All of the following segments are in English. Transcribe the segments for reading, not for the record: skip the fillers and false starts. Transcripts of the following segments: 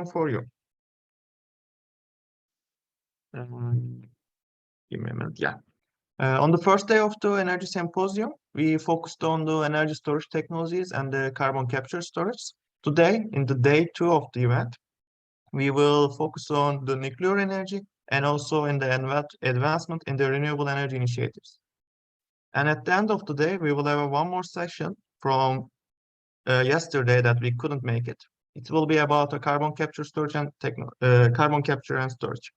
for you. Give me a minute. Yeah. On the first day of the Energy Symposium, we focused on the energy storage technologies and the carbon capture storage. Today, in the day 2 of the event, we will focus on the nuclear energy and also in the advancement in the renewable energy initiatives. And at the end of the day, we will have one more session from yesterday that we couldn't make it. It will be about a carbon capture storage and carbon capture and storage.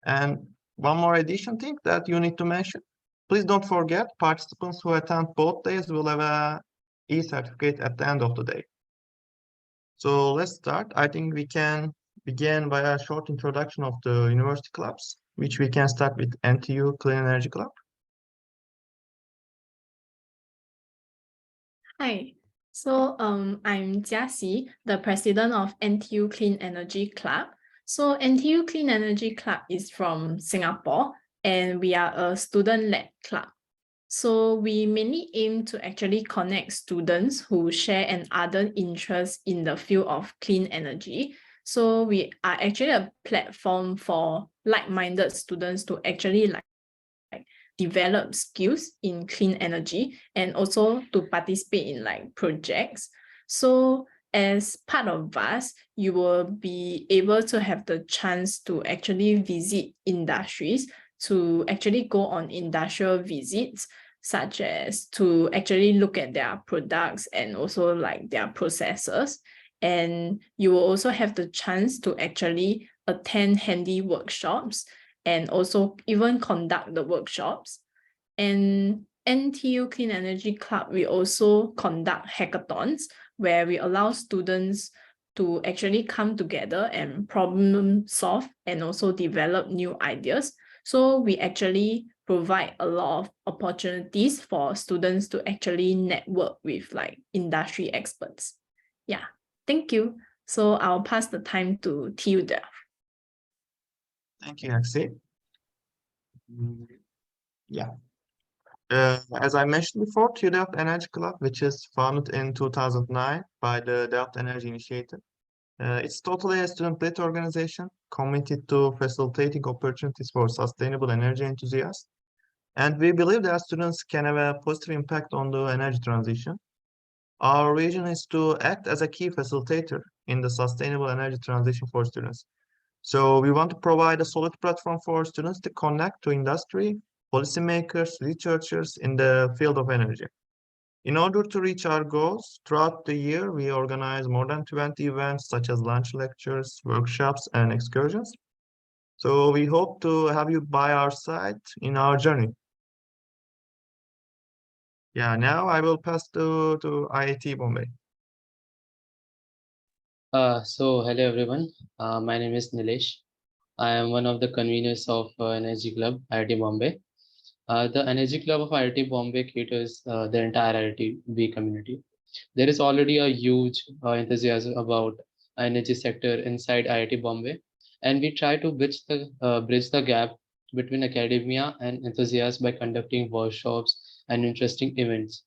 And one more addition thing that you need to mention. Please don't forget, participants who attend both days will have a e-certificate at the end of the day. So let's start. I think we can begin by a short introduction of the university clubs, which we can start with NTU Clean Energy Club. Hi, so I'm Jiaxi, the president of NTU Clean Energy Club. So NTU Clean Energy Club is from Singapore, and we are a student-led club. So we mainly aim to actually connect students who share an ardent interest in the field of clean energy. So we are actually a platform for like-minded students to actually develop skills in clean energy and also to participate in projects. So as part of us, you will be able to have the chance to actually visit industries, to actually go on industrial visits, such as to actually look at their products and also their processes. And you will also have the chance to actually attend handy workshops and also even conduct the workshops. And NTU Clean Energy Club, we also conduct hackathons where we allow students to actually come together and problem solve and also develop new ideas. So we actually provide a lot of opportunities for students to actually network with industry experts. Yeah, thank you. So I'll pass the time to TU Delft. Thank you, Axie. Yeah. As I mentioned before, TU Delft Energy Club, which is founded in 2009 by the Delft Energy Initiative. It's totally a student-led organization committed to facilitating opportunities for sustainable energy enthusiasts. And we believe that students can have a positive impact on the energy transition. Our vision is to act as a key facilitator in the sustainable energy transition for students. So we want to provide a solid platform for students to connect to industry, policymakers, researchers in the field of energy. In order to reach our goals, throughout the year, we organize more than 20 events such as lunch lectures, workshops, and excursions. So we hope to have you by our side in our journey. Yeah, now I will pass to IIT Bombay. Hello everyone. My name is Nilesh. I am one of the conveners of Energy Club, IIT Bombay. The Energy Club of IIT Bombay caters the entire IIT community. There is already a huge enthusiasm about energy sector inside IIT Bombay, and we try to bridge the gap between academia and enthusiasts by conducting workshops and interesting events.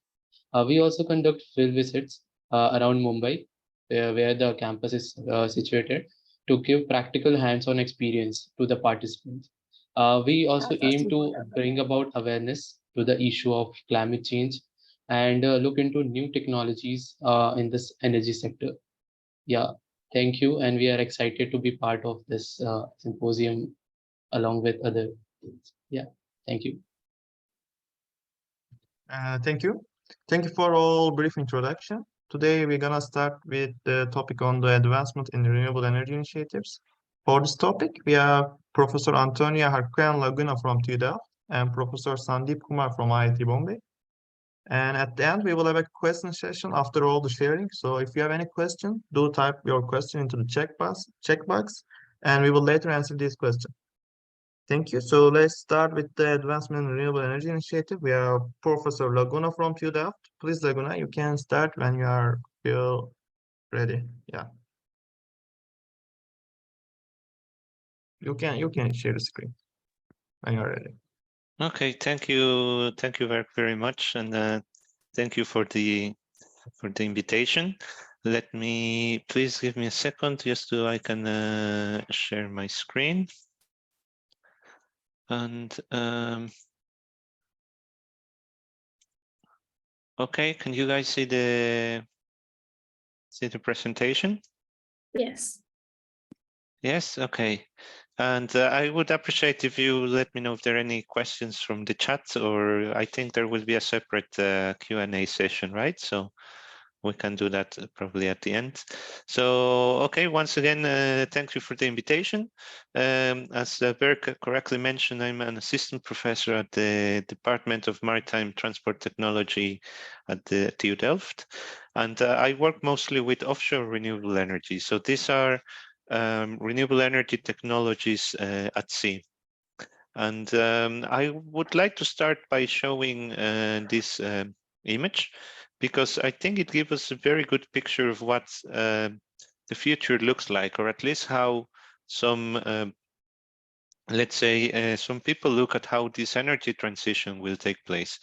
We also conduct field visits around Mumbai, where the campus is situated, to give practical hands-on experience to the participants. We also aim to bring about awareness to the issue of climate change and look into new technologies in this energy sector. Yeah, thank you. And we are excited to be part of this symposium along with other things. Yeah, thank you. Thank you. Thank you for all brief introduction. Today, we're gonna start with the topic on the advancement in renewable energy initiatives. For this topic, we have Professor Antonio Jarquin Laguna from TU Delft and Professor Sandeep Kumar from IIT Bombay. And at the end, we will have a question session after all the sharing. So if you have any question, do type your question into the checkbox, and we will later answer this question. Thank you. So let's start with the Advancement in Renewable Energy Initiative. We have Professor Laguna from TU Delft. Please, Laguna, you can start when you feel ready. Yeah. You can share the screen when you're ready. Okay, thank you very much, and thank you for the invitation. let me, please give me a second just so I can share my screen. And okay, can you guys see the presentation? Yes. Yes, okay. And I would appreciate if you let me know if there are any questions from the chat, or I think there will be a separate Q&A session, right? So we can do that probably at the end. So, okay, once again, thank you for the invitation. As Berk correctly mentioned, I'm an assistant professor at the Department of Maritime Transport Technology at the TU Delft. And I work mostly with offshore renewable energy. So these are renewable energy technologies at sea. And I would like to start by showing this image, because I think it gives us a very good picture of what the future looks like, or at least how some let's say some people look at how this energy transition will take place.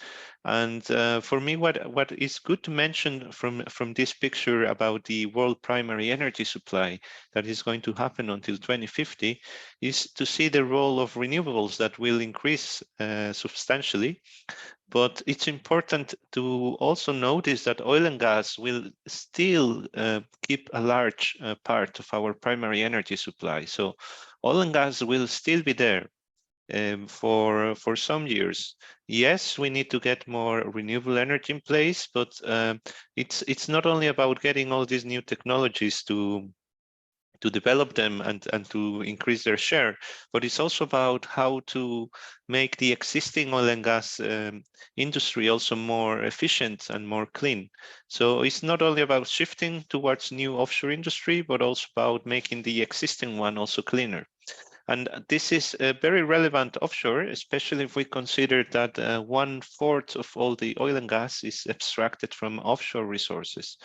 And for me, what is good to mention from this picture about the world primary energy supply that is going to happen until 2050 is to see the role of renewables that will increase substantially. But it's important to also notice that oil and gas will still keep a large part of our primary energy supply. So oil and gas will still be there for some years. Yes, we need to get more renewable energy in place, but it's not only about getting all these new technologies to develop them and to increase their share, but it's also about how to make the existing oil and gas industry also more efficient and more clean. So it's not only about shifting towards new offshore industry, but also about making the existing one also cleaner. And this is very relevant offshore, especially if we consider that 1/4 of all the oil and gas is extracted from offshore resources.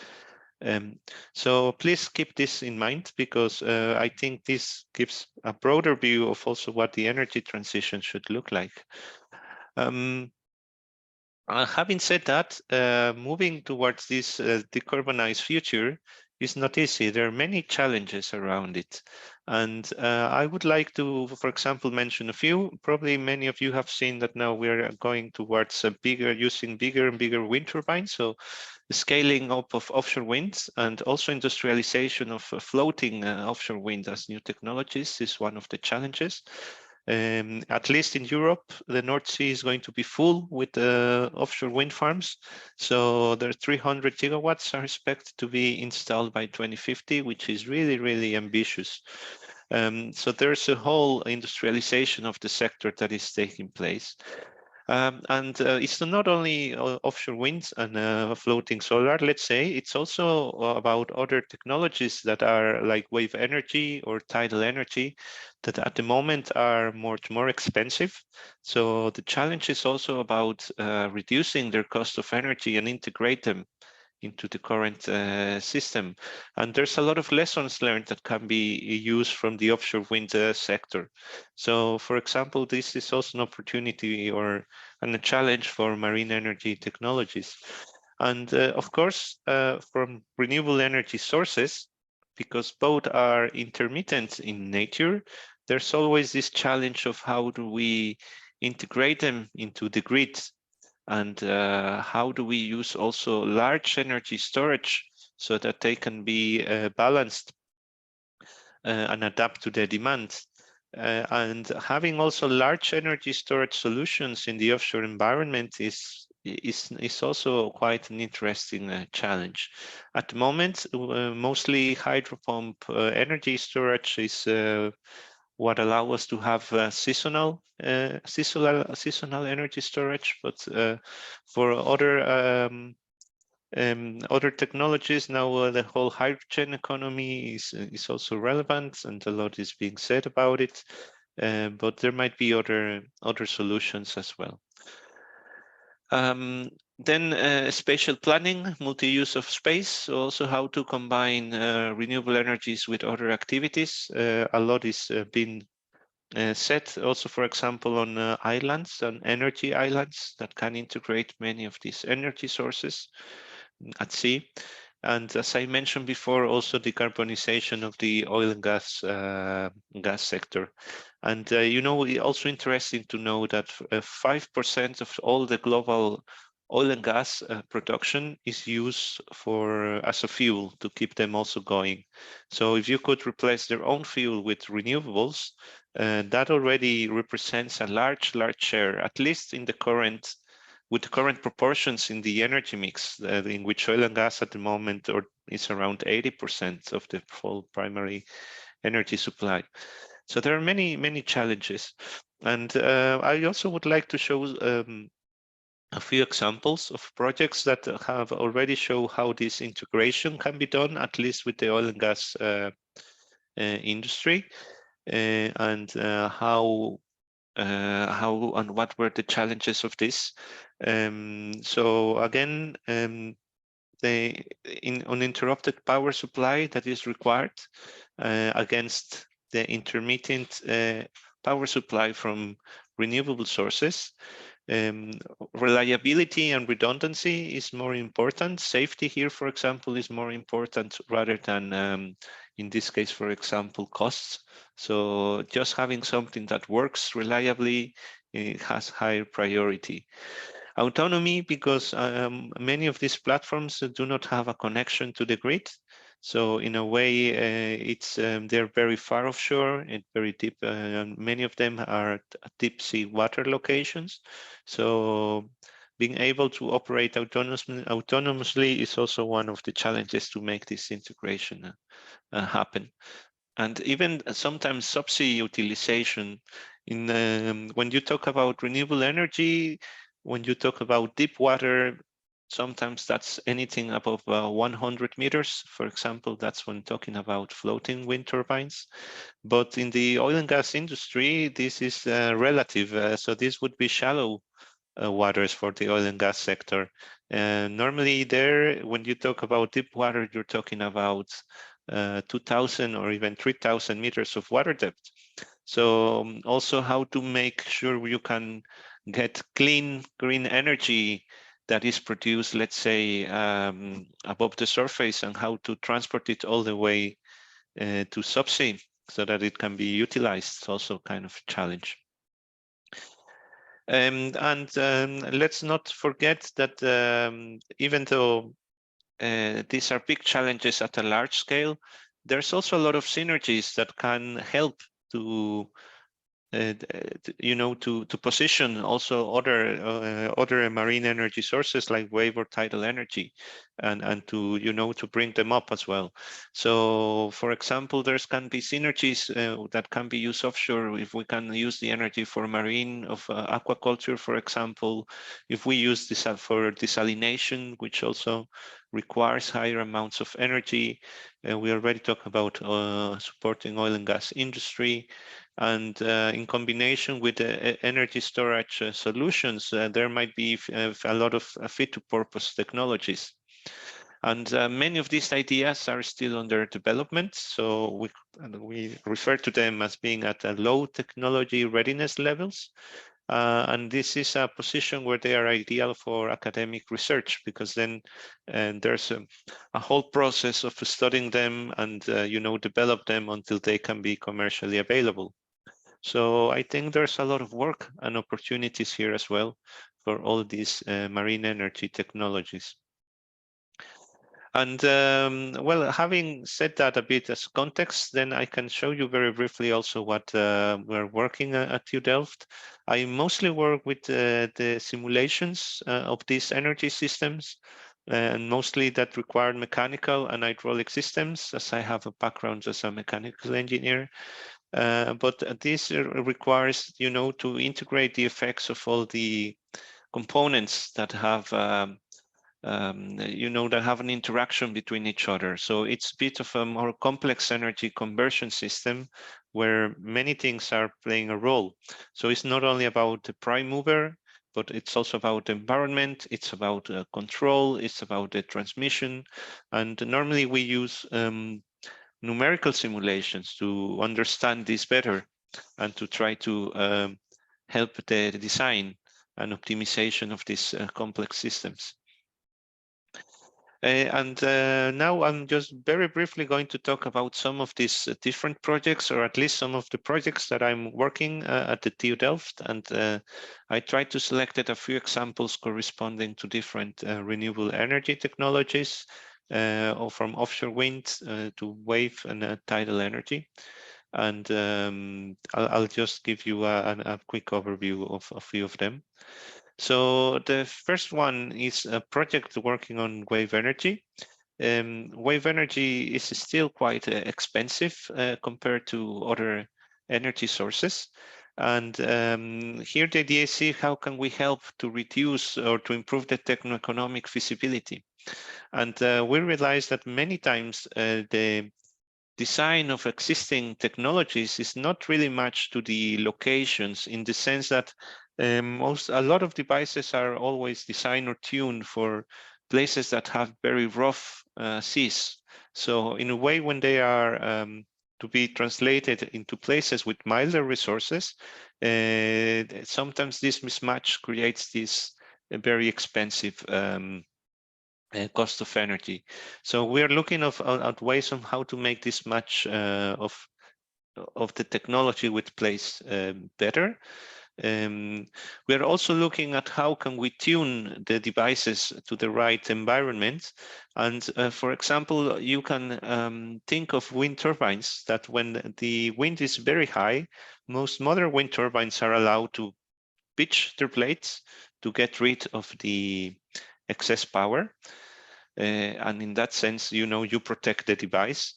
So please keep this in mind, because I think this gives a broader view of also what the energy transition should look like. Having said that, moving towards this decarbonized future is not easy. There are many challenges around it. And I would like to, for example, mention a few. Probably many of you have seen that now we're going towards using bigger and bigger wind turbines. So the scaling up of offshore winds and also industrialization of floating offshore wind as new technologies is one of the challenges. At least in Europe, the North Sea is going to be full with offshore wind farms. So there are 300 gigawatts are expected to be installed by 2050, which is really, really ambitious. So there's a whole industrialization of the sector that is taking place. And it's not only offshore wind and floating solar, let's say, it's also about other technologies that are like wave energy or tidal energy that at the moment are much more expensive. So the challenge is also about reducing their cost of energy and integrate them into the current system. And there's a lot of lessons learned that can be used from the offshore wind sector. So for example, this is also an opportunity and a challenge for marine energy technologies. And of course, from renewable energy sources, because both are intermittent in nature, there's always this challenge of how do we integrate them into the grid, and how do we use also large energy storage so that they can be balanced and adapt to the demand. And having also large energy storage solutions in the offshore environment is also quite an interesting challenge. At the moment, mostly hydro pump energy storage is what allow us to have seasonal energy storage, but for other technologies now, the whole hydrogen economy is also relevant, and a lot is being said about it. But there might be other solutions as well. Then spatial planning, multi-use of space, so also how to combine renewable energies with other activities. A lot is being said also, for example, on islands and energy islands that can integrate many of these energy sources at sea. And as I mentioned before, also decarbonization of the oil and gas sector. And you know, also interesting to know that 5% of all the global oil and gas production is used as a fuel to keep them also going. So if you could replace their own fuel with renewables, that already represents a large share, at least in the current, with the current proportions in the energy mix, in which oil and gas at the moment is around 80% of the full primary energy supply. So there are many challenges. And I also would like to show a few examples of projects that have already shown how this integration can be done, at least with the oil and gas industry, and how and what were the challenges of this. So again, the uninterrupted power supply that is required against the intermittent power supply from renewable sources. Reliability and redundancy is more important. Safety here, for example, is more important rather than, in this case, for example, costs. So just having something that works reliably has higher priority. Autonomy, because many of these platforms do not have a connection to the grid. So in a way, they're very far offshore and very deep. Many of them are at deep sea water locations. So being able to operate autonomously is also one of the challenges to make this integration happen. And even sometimes subsea utilization. When you talk about renewable energy, when you talk about deep water, sometimes that's anything above 100 meters. For example, that's when talking about floating wind turbines. But in the oil and gas industry, this is relative. So this would be shallow waters for the oil and gas sector. Normally there, when you talk about deep water, you're talking about 2,000 or even 3,000 meters of water depth. So also how to make sure you can get clean, green energy that is produced, let's say, above the surface, and how to transport it all the way to subsea so that it can be utilized. It's also kind of a challenge. And let's not forget that even though these are big challenges at a large scale, there's also a lot of synergies that can help to to position also other marine energy sources like wave or tidal energy, and to to bring them up as well. So for example, there can be synergies that can be used offshore if we can use the energy for marine of aquaculture, for example, if we use this for desalination, which also requires higher amounts of energy. We already talked about supporting oil and gas industry. And in combination with energy storage solutions, there might be a lot of fit-to-purpose technologies. And many of these ideas are still under development. So we refer to them as being at a low technology readiness levels. And this is a position where they are ideal for academic research, because then there's a whole process of studying them and develop them until they can be commercially available. So I think there's a lot of work and opportunities here as well for all these marine energy technologies. And well, having said that a bit as context, then I can show you very briefly also what we're working at TU Delft. I mostly work with the simulations of these energy systems, and mostly that require mechanical and hydraulic systems, as I have a background as a mechanical engineer. But this requires, to integrate the effects of all the components that have, that have an interaction between each other. So it's a bit of a more complex energy conversion system where many things are playing a role. So it's not only about the prime mover, but it's also about the environment, it's about control, it's about the transmission. And normally we use numerical simulations to understand this better and to try to help the design and optimization of these complex systems. Now I'm just very briefly going to talk about some of these different projects, or at least some of the projects that I'm working at the TU Delft. And I tried to select a few examples corresponding to different renewable energy technologies, or from offshore wind to wave and tidal energy. And I'll just give you a quick overview of a few of them. So the first one is a project working on wave energy. Wave energy is still quite expensive compared to other energy sources. And here the idea is see how can we help to reduce or to improve the techno-economic feasibility. And we realize that many times the design of existing technologies is not really much to the locations, in the sense that a lot of devices are always designed or tuned for places that have very rough seas. So in a way, when they are to be translated into places with milder resources, sometimes this mismatch creates this very expensive cost of energy. So we are looking at ways on how to make this match of the technology with place better. We are also looking at how can we tune the devices to the right environment. And for example, you can think of wind turbines that when the wind is very high, most modern wind turbines are allowed to pitch their blades to get rid of the excess power. And in that sense, you protect the device,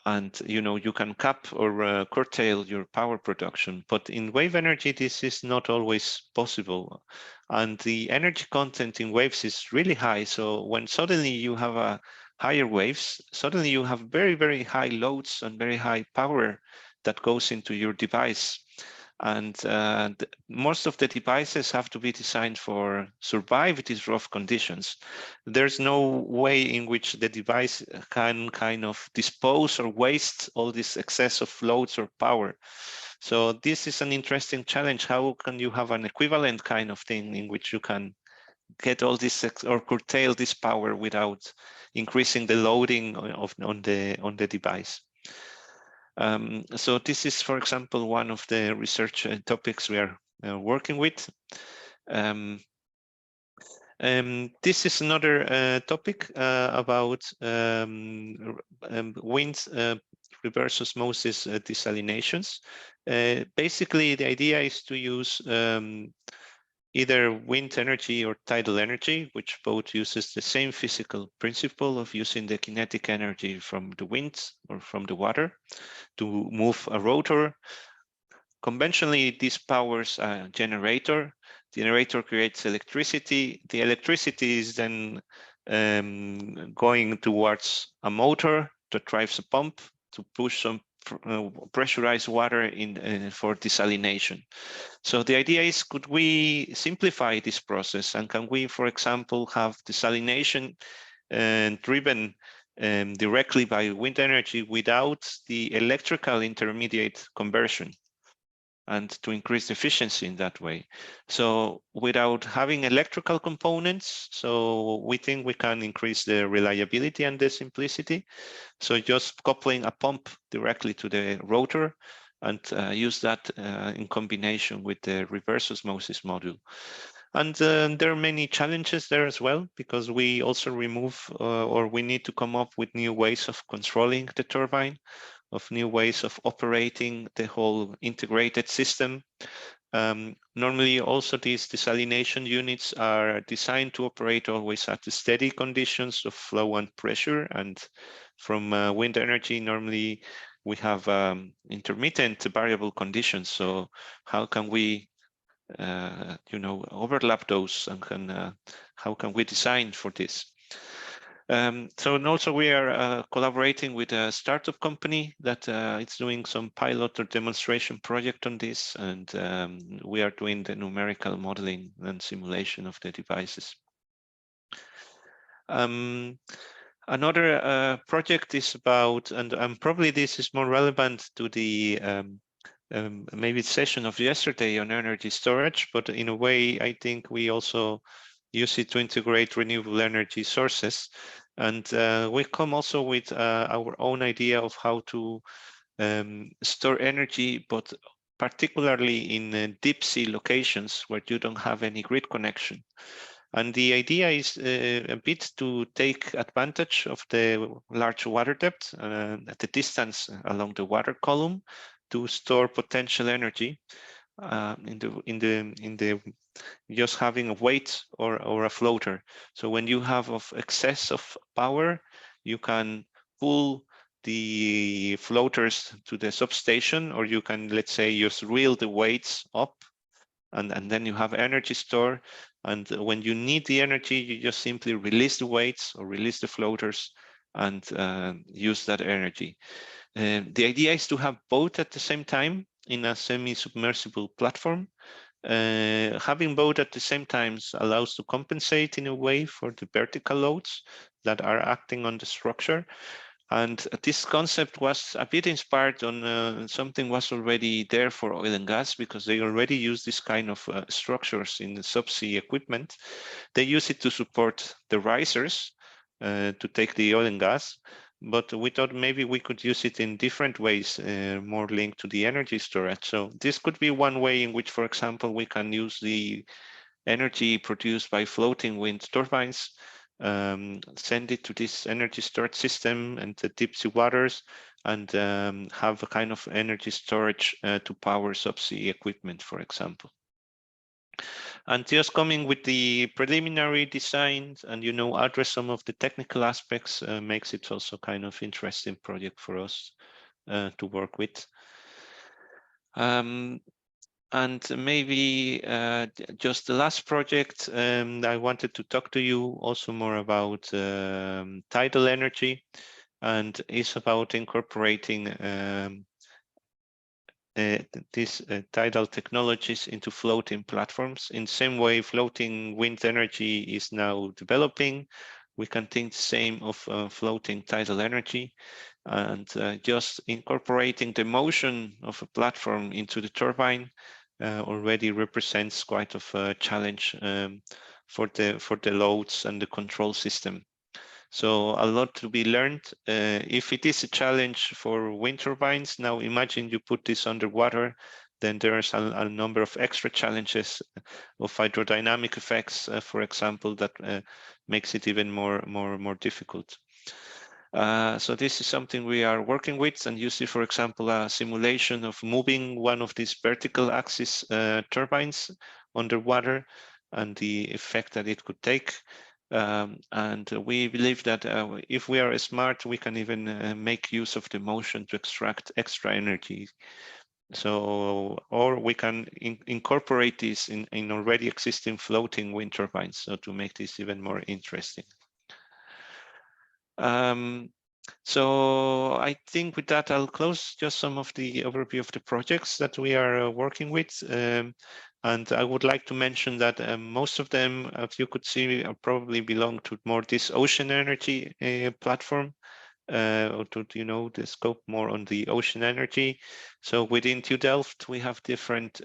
and you can cap or curtail your power production. But in wave energy, this is not always possible, and the energy content in waves is really high. So when suddenly you have a higher waves, suddenly you have very, very high loads and very high power that goes into your device. And most of the devices have to be designed for survive these rough conditions. There's no way in which the device can kind of dispose or waste all this excess of loads or power. So this is an interesting challenge. How can you have an equivalent kind of thing in which you can get all this or curtail this power without increasing the loading on the device? So this is, for example, one of the research topics we are working with. This is another topic about wind reverse osmosis desalinations. Basically, the idea is to use either wind energy or tidal energy, which both uses the same physical principle of using the kinetic energy from the wind or from the water to move a rotor. Conventionally, this powers a generator. The generator creates electricity. The electricity is then going towards a motor that drives a pump to push some pressurized water in for desalination. So the idea is, could we simplify this process, and can we, for example, have desalination driven directly by wind energy without the electrical intermediate conversion, and to increase efficiency in that way? So without having electrical components, so we think we can increase the reliability and the simplicity. So just coupling a pump directly to the rotor and use that in combination with the reverse osmosis module. And there are many challenges there as well, because we also remove or we need to come up with new ways of controlling the turbine, of new ways of operating the whole integrated system. Normally also these desalination units are designed to operate always at steady conditions of flow and pressure, and from wind energy normally we have intermittent variable conditions. So how can we overlap those, and how can we design for this? So and also we are collaborating with a startup company that is doing some pilot or demonstration project on this, and we are doing the numerical modeling and simulation of the devices. Another project is about, and probably this is more relevant to the maybe session of yesterday on energy storage, but in a way I think we also use it to integrate renewable energy sources. And we come also with our own idea of how to store energy, but particularly in deep sea locations where you don't have any grid connection. And the idea is a bit to take advantage of the large water depth at the distance along the water column to store potential energy in the just having a weight or a floater. So when you have of excess of power, you can pull the floaters to the substation, or you can, let's say, just reel the weights up, and then you have energy store. And when you need the energy, you just simply release the weights or release the floaters and use that energy. The idea is to have both at the same time in a semi-submersible platform. Having both at the same time allows to compensate in a way for the vertical loads that are acting on the structure. And this concept was a bit inspired on something was already there for oil and gas, because they already use this kind of structures in the subsea equipment. They use it to support the risers to take the oil and gas. But we thought maybe we could use it in different ways, more linked to the energy storage. So this could be one way in which, for example, we can use the energy produced by floating wind turbines, send it to this energy storage system and the deep sea waters, and have a kind of energy storage to power subsea equipment, for example. And just coming with the preliminary designs and, address some of the technical aspects makes it also kind of interesting project for us to work with. And maybe just the last project, I wanted to talk to you also more about tidal energy, and it's about incorporating these tidal technologies into floating platforms. In the same way floating wind energy is now developing, we can think the same of floating tidal energy, and just incorporating the motion of a platform into the turbine already represents quite of a challenge for the loads and the control system. So a lot to be learned. If it is a challenge for wind turbines, now imagine you put this underwater, then there's a number of extra challenges of hydrodynamic effects, for example, that makes it even more difficult. So this is something we are working with, and you see, for example, a simulation of moving one of these vertical axis turbines underwater and the effect that it could take. And we believe that if we are smart, we can even make use of the motion to extract extra energy. So, or we can incorporate this in already existing floating wind turbines, so to make this even more interesting. So I think with that, I'll close just some of the overview of the projects that we are working with. And I would like to mention that most of them, as you could see, probably belong to more this ocean energy platform, or to, the scope more on the ocean energy. So within TU Delft, we have different,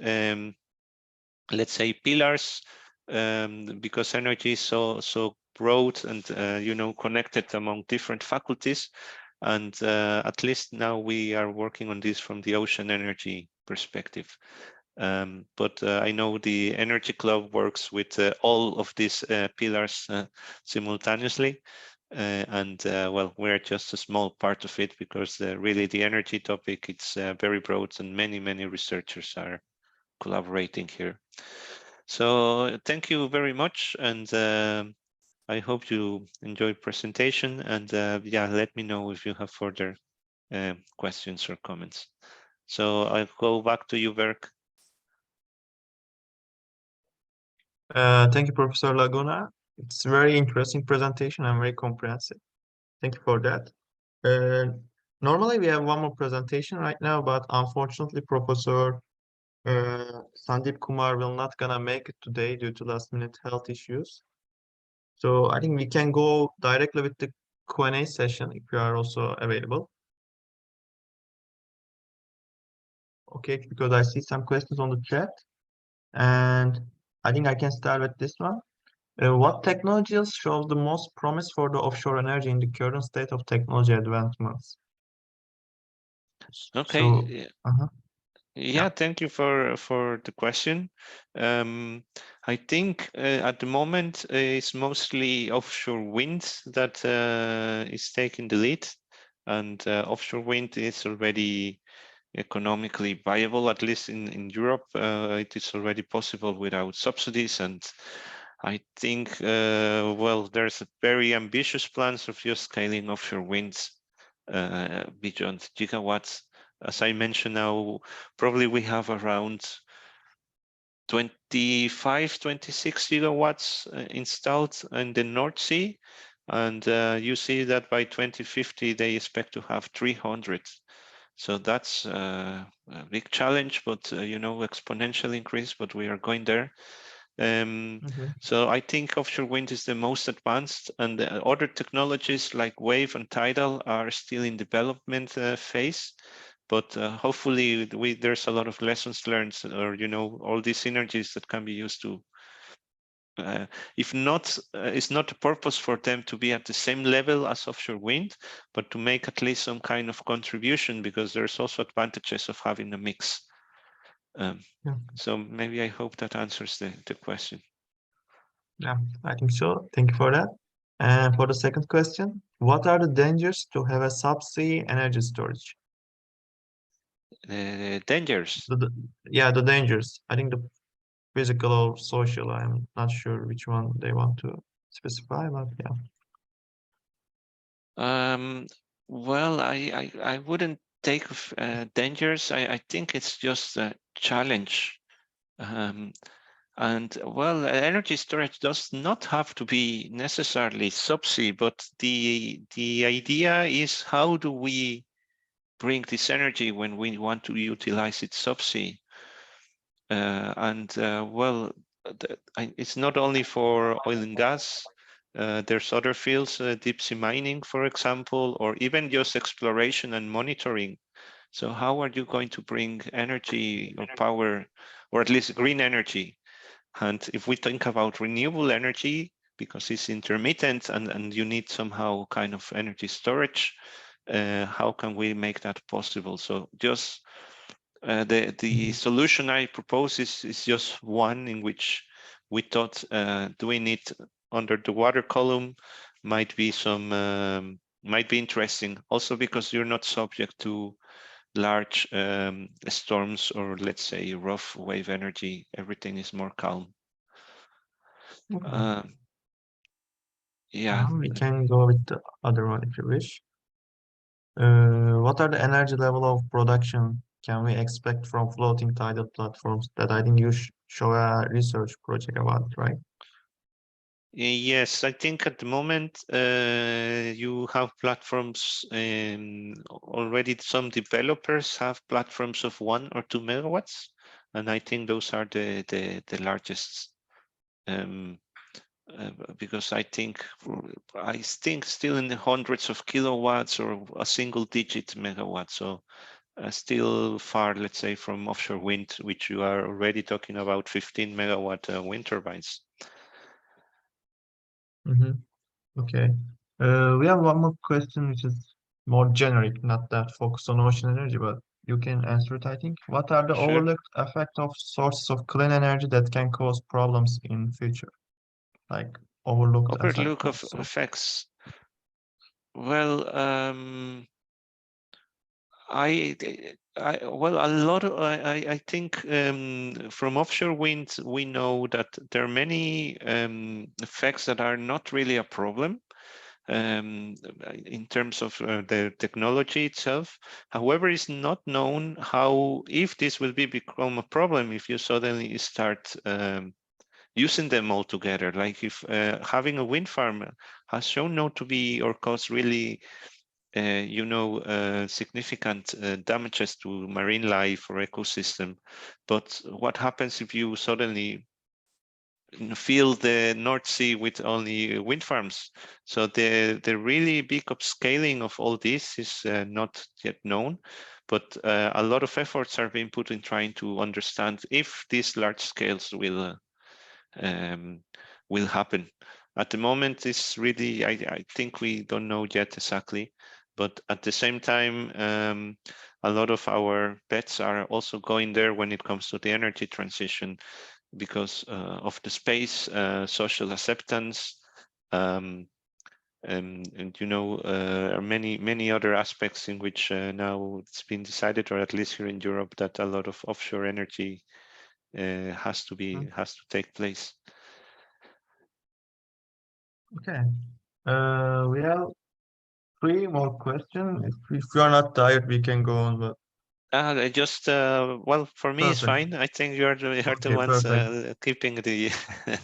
let's say, pillars, because energy is so broad and connected among different faculties, and at least now we are working on this from the ocean energy perspective. But I know the Energy Club works with all of these pillars simultaneously, and well, we're just a small part of it, because really the energy topic, it's very broad, and many researchers are collaborating here. So thank you very much, and I hope you enjoyed presentation, and yeah, let me know if you have further questions or comments. So I'll go back to you, Berk. Thank you, Professor Laguna. It's a very interesting presentation and very comprehensive. Thank you for that. Normally we have one more presentation right now, but unfortunately Professor Sandeep Kumar will not gonna make it today due to last-minute health issues. So I think we can go directly with the Q&A session if you are also available. Okay, because I see some questions on the chat, and I think I can start with this one. What technologies show the most promise for the offshore energy in the current state of technology advancements? Okay. So, Yeah, thank you for the question. I think at the moment it's mostly offshore wind that is taking the lead, and offshore wind is already economically viable, at least in Europe. It is already possible without subsidies, and I think well, there's a very ambitious plans of just scaling offshore winds beyond gigawatts. As I mentioned now, probably we have around 25, 26 gigawatts installed in the North Sea. And you see that by 2050, they expect to have 300. So that's a big challenge, but you know, exponential increase, but we are going there. So I think offshore wind is the most advanced, and the other technologies like wave and tidal are still in development phase. But hopefully there's a lot of lessons learned, or you know, all these synergies that can be used to. If not, it's not a purpose for them to be at the same level as offshore wind, but to make at least some kind of contribution, because there's also advantages of having a mix. So maybe I hope that answers the question. Yeah, I think so. Thank you for that. And for the second question, what are the dangers to have a subsea energy storage? Dangers. Yeah, the dangers. I think the physical or social, I'm not sure which one they want to specify, but yeah. Well, I wouldn't take dangers. I think it's just a challenge. And well, energy storage does not have to be necessarily subsea, but the idea is, how do we bring this energy when we want to utilize it subsea? Well, it's not only for oil and gas. There's other fields, deep sea mining, for example, or even just exploration and monitoring. So how are you going to bring energy or power, or at least green energy? And if we think about renewable energy, because it's intermittent and you need somehow kind of energy storage, how can we make that possible? So just the solution I propose is just one in which we thought doing it under the water column might be might be interesting. Also because you're not subject to large storms, or let's say rough wave energy. Everything is more calm. Yeah. We can go with the other one if you wish. What are the energy level of production can we expect from floating tidal platforms? That I think you show a research project about, right? Yes, I think at the moment you have platforms already. Some developers have platforms of 1 or 2 megawatts, and I think those are the largest. Because I think still in the hundreds of kilowatts or a single-digit megawatt. So still far, let's say, from offshore wind, which you are already talking about 15 megawatt wind turbines. Okay. We have one more question, which is more generic, not that focused on ocean energy, but you can answer it, I think. What are the Sure. overlooked effects of sources of clean energy that can cause problems in future? Like overlooked Overlook effects of effects. Well, well, a lot of I think from offshore wind we know that there are many effects that are not really a problem in terms of the technology itself. However, it's not known how, if this will become a problem if you suddenly start using them all together. Like if having a wind farm has shown not to be or cause really significant damages to marine life or ecosystem. But what happens if you suddenly fill the North Sea with only wind farms? So the really big upscaling of all this is not yet known, but a lot of efforts are being put in trying to understand if these large scales will will happen. At the moment, it's really, I think we don't know yet exactly, but at the same time, a lot of our bets are also going there when it comes to the energy transition because of the space, social acceptance, and many other aspects in which now it's been decided, or at least here in Europe, that a lot of offshore energy has to take place. Okay. We have 3 more questions. If you are not tired, we can go on. But well, for me, it's perfect. fine. I think you're the ones keeping the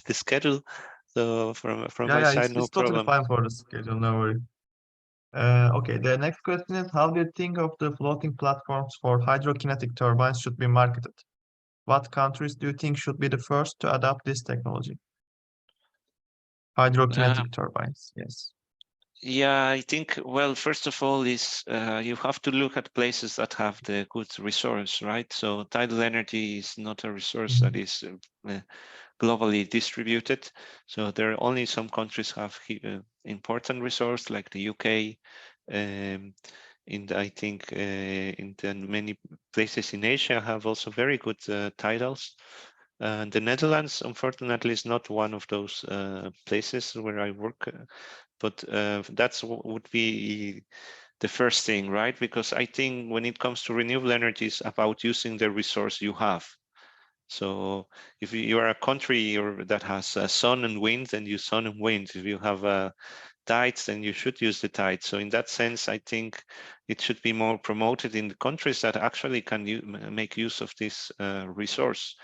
the schedule. So from my side, no it's problem. totally fine for the schedule. No worry. Okay, the next question is, how do you think of the floating platforms for hydrokinetic turbines should be marketed? What countries do you think should be the first to adopt this technology? Hydrokinetic turbines, yes. Yeah, I think, well, first of all, is you have to look at places that have the good resource, right? So tidal energy is not a resource that is globally distributed. So there are only some countries have important resource, like the UK. I think in the many places in Asia have also very good tidals. The Netherlands, unfortunately, is not one of those places where I work. But that's what would be the first thing, right? Because I think when it comes to renewable energy, it's about using the resource you have. So if you are a country that has sun and wind, then use sun and wind. If you have tides, then you should use the tides. So in that sense, I think it should be more promoted in the countries that actually can make use of this resource.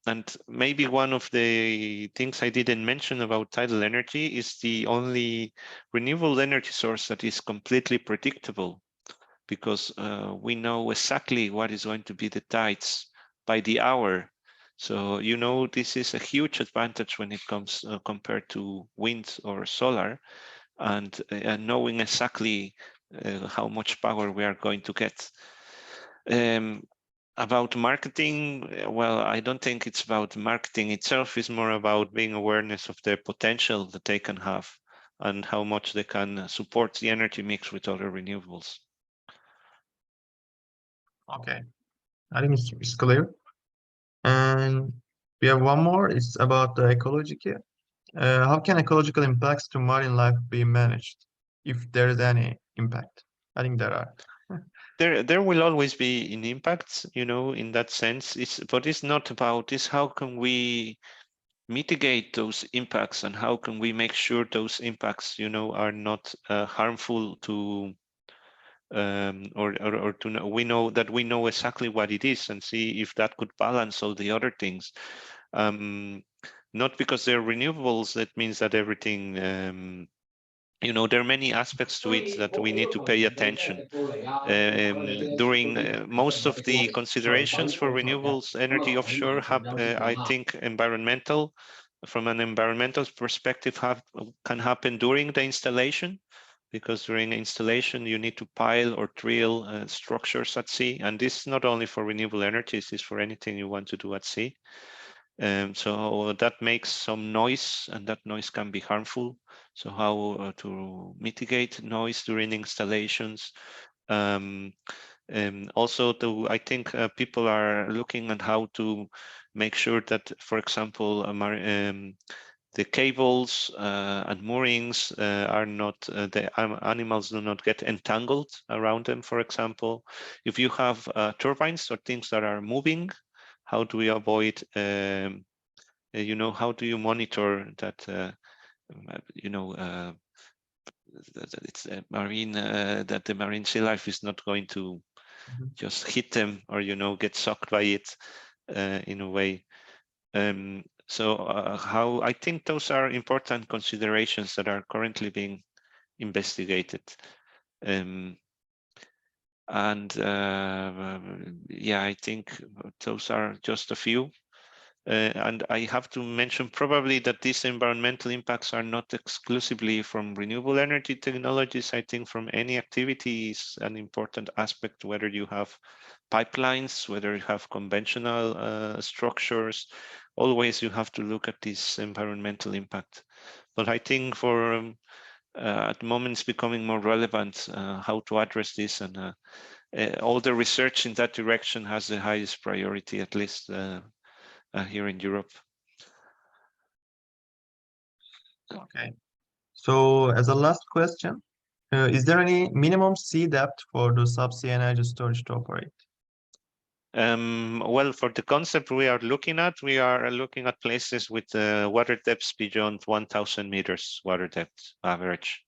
And maybe one of the things I didn't mention about tidal energy is the only renewable energy source that is completely predictable, because we know exactly what is going to be the tides by the hour. So, this is a huge advantage when it comes compared to wind or solar, and knowing exactly how much power we are going to get. About marketing, well, I don't think it's about marketing itself. It's more about being awareness of the potential that they can have and how much they can support the energy mix with other renewables. Okay, I think it's clear. And we have one more. It's about the ecology here. How can ecological impacts to marine life be managed, if there is any impact? I think there are. There will always be an impact, in that sense. But it's not about this. How can we mitigate those impacts, and how can we make sure those impacts, are not harmful to or to know, we know exactly what it is, and see if that could balance all the other things. Not because they're renewables, that means that everything, there are many aspects to it that we need to pay attention. During most of the considerations for renewables energy offshore have, I think, from an environmental perspective, can happen during the installation, because during installation you need to pile or drill structures at sea, and this is not only for renewable energies, it's for anything you want to do at sea. So that makes some noise, and that noise can be harmful. So how to mitigate noise during installations. Also, I think people are looking at how to make sure that, for example, the cables and moorings are not, the animals do not get entangled around them, for example. If you have turbines or things that are moving, how do we avoid, how do you monitor that, it's marine, that the marine sea life is not going to just hit them or, get sucked by it in a way. So how I think those are important considerations that are currently being investigated. And yeah, I think those are just a few. And I have to mention probably that these environmental impacts are not exclusively from renewable energy technologies. I think from any activity is an important aspect, whether you have pipelines, whether you have conventional structures, always you have to look at this environmental impact. But I think for at the moment it's becoming more relevant how to address this, and all the research in that direction has the highest priority, at least here in Europe. Okay. So as a last question, is there any minimum sea depth for the subsea energy storage to operate? Well, for the concept we are looking at places with water depths beyond 1,000 meters water depth average,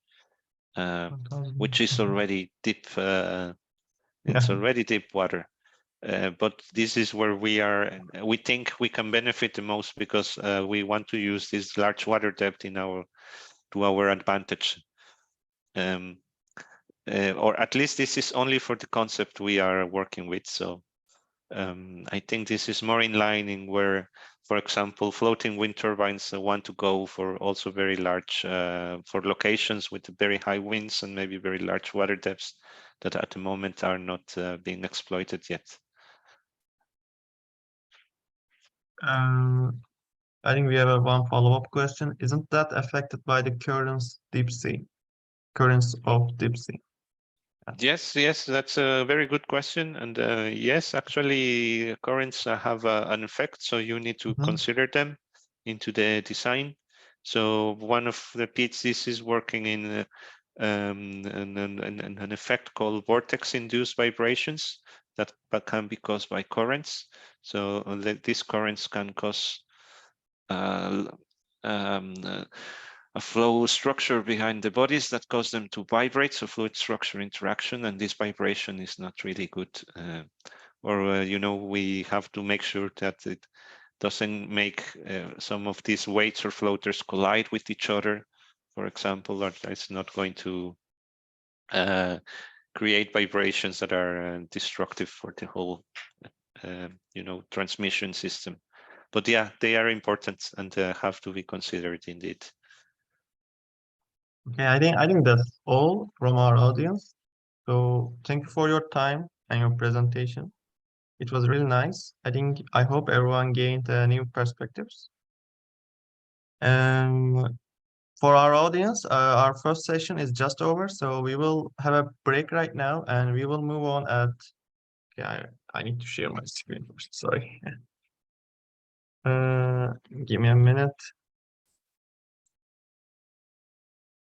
which is already deep. It's already deep water. But this is where we think we can benefit the most, because we want to use this large water depth to our advantage. Or at least this is only for the concept we are working with. So I think this is more in line in where, for example, floating wind turbines want to go for also very large, for locations with very high winds and maybe very large water depths that at the moment are not being exploited yet. I think we have one follow-up question. Isn't that affected by the currents of deep sea? Yes, that's a very good question. And yes, actually, currents have an effect, so you need to consider them into the design. So one of the PhDs is working in an effect called vortex-induced vibrations that can be caused by currents. So these currents can cause a flow structure behind the bodies that cause them to vibrate, so fluid structure interaction, and this vibration is not really good. We have to make sure that it doesn't make some of these weights or floaters collide with each other, for example, or it's not going to create vibrations that are destructive for the whole transmission system. But yeah, they are important and have to be considered indeed. Okay, I think that's all from our audience. So thank you for your time and your presentation. It was really nice. I hope everyone gained new perspectives. And for our audience, our first session is just over, so we will have a break right now, and we will move on at. Okay, I need to share my screen first. Sorry. Give me a minute.